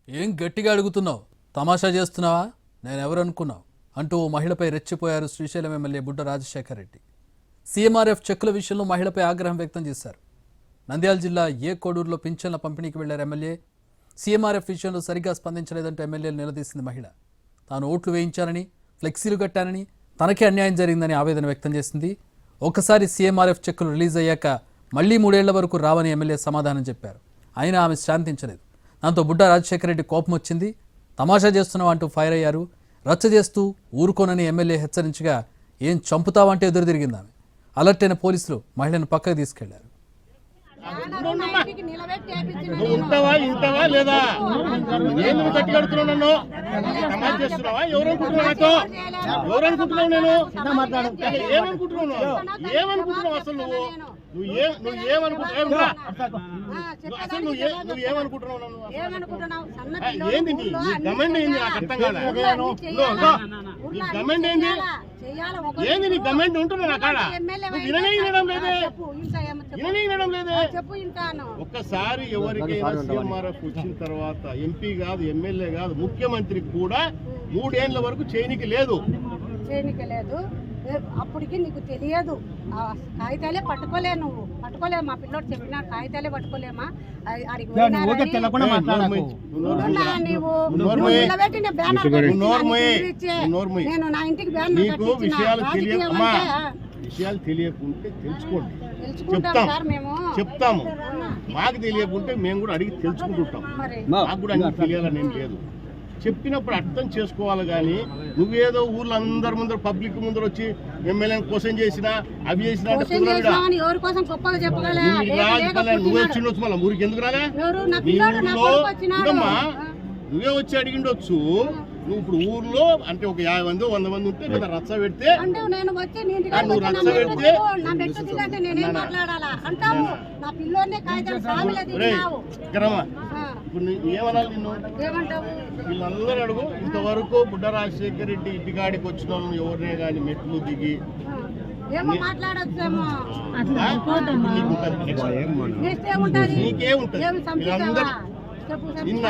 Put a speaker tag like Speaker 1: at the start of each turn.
Speaker 1: ఏం గట్టిగా అడుగుతున్నావు? తమాషా చేస్తున్నావా? నేనెవరు అనుకున్నావు అంటూ మహిళపై రెచ్చిపోయారు శ్రీశైలం ఎమ్మెల్యే బుడ్డ రాజశేఖర్ రెడ్డి. సీఎంఆర్ఎఫ్ చెక్కుల విషయంలో మహిళపై ఆగ్రహం వ్యక్తం చేశారు. నంద్యాల జిల్లా ఏ కోడూరులో పింఛన్ల పంపిణీకి వెళ్లారు ఎమ్మెల్యే. సీఎంఆర్ఎఫ్ విషయంలో సరిగ్గా స్పందించలేదంటూ ఎమ్మెల్యేలు నిలదీసింది మహిళ. తాను ఓట్లు వేయించానని, ఫ్లెక్సీలు కట్టానని, తనకే అన్యాయం జరిగిందని ఆవేదన వ్యక్తం చేసింది. ఒకసారి సీఎంఆర్ఎఫ్ చెక్కులు రిలీజ్ అయ్యాక మళ్లీ 3 ఏళ్ల వరకు రావని ఎమ్మెల్యే సమాధానం చెప్పారు. అయినా ఆమె శాంతించలేదు. దాంతో బుడ్డ రాజశేఖర్ రెడ్డి కోపం వచ్చింది. తమాషా చేస్తున్నావు అంటూ ఫైర్ అయ్యారు. రచ్చ చేస్తూ ఊరుకోనని ఎమ్మెల్యే హెచ్చరించగా ఏం చంపుతావంటే ఎదురు తిరిగింది ఆమె. అలర్ట్ అయిన పోలీసులు మహిళను పక్కకు తీసుకెళ్లారు.
Speaker 2: నువ్వు ఉంటావా ఇంటావా లేదా? ఏం నువ్వు గట్టి కడుతున్నావు? నన్ను సమాజ్ చేస్తున్నావా? ఎవరనుకుంటున్నావు? నేను ఏమనుకుంటున్నావు అసలు? నువ్వేమనుకుంటున్నావు? అసలు నువ్వేమనుకుంటున్నావు? నన్ను ఏంది నీ గమెండ్ ఏంది? నాకు అర్థం కాదు. నీ గమెండ్ ఏంది? ఏంది నీ గమెండ్ ఉంటున్నా నా కాడ? వినడం లేదే. ఒక్కసారి ఎవరికైనా సీఎంఆర్ఎఫ్ వచ్చిన తర్వాత ఎంపీ కాదు, ఎమ్మెల్యే కాదు, ముఖ్యమంత్రికి కూడా 3 ఏళ్ల వరకు చేయనికి లేదు.
Speaker 3: అప్పటికి నీకు తెలియదు. కాగితాలే పట్టుకోలే, నువ్వు పట్టుకోలే. మా పిల్లోడు చెప్పిన కాగితాలే పట్టుకోలేమా? నేను నా ఇంటికి
Speaker 2: విషయాలు తెలియకుంటే తెలుసుకోండి,
Speaker 3: మేము
Speaker 2: చెప్తాము. మాకు తెలియకుంటే మేము కూడా అడిగి తెలుసుకుంటుంటాం. మాకు కూడా అన్ని తెలియాలని ఏం లేదు. చెప్పినప్పుడు అర్థం చేసుకోవాలి. కానీ నువ్వేదో ఊర్లో అందరి ముందర పబ్లిక్ ముందర వచ్చి ఎమ్మెల్యే క్వశ్చన్ చేసినా అవి చేసినా నువ్వే వచ్చిండొచ్చు. మళ్ళీ ఊరికి ఎందుకు రాలే? నువ్వే వచ్చి అడిగిండొచ్చు. నువ్వు ఇప్పుడు ఊర్లో అంటే ఒక 50 మంది 100 మంది ఉంటే కదా రచ్చ పెడితే నువ్వు రచ్చ పెడితే ఇప్పుడు ఏమనాలి నిన్ను? వీళ్ళందరూ అడుగు. ఇంతవరకు బుడ్డ రాజశేఖర్ రెడ్డి ఇంటికాడికి వచ్చిన వాళ్ళని ఎవరినే కానీ మెట్లు దిగి నీకే ఉంటుంది. వీళ్ళందరూ నిన్న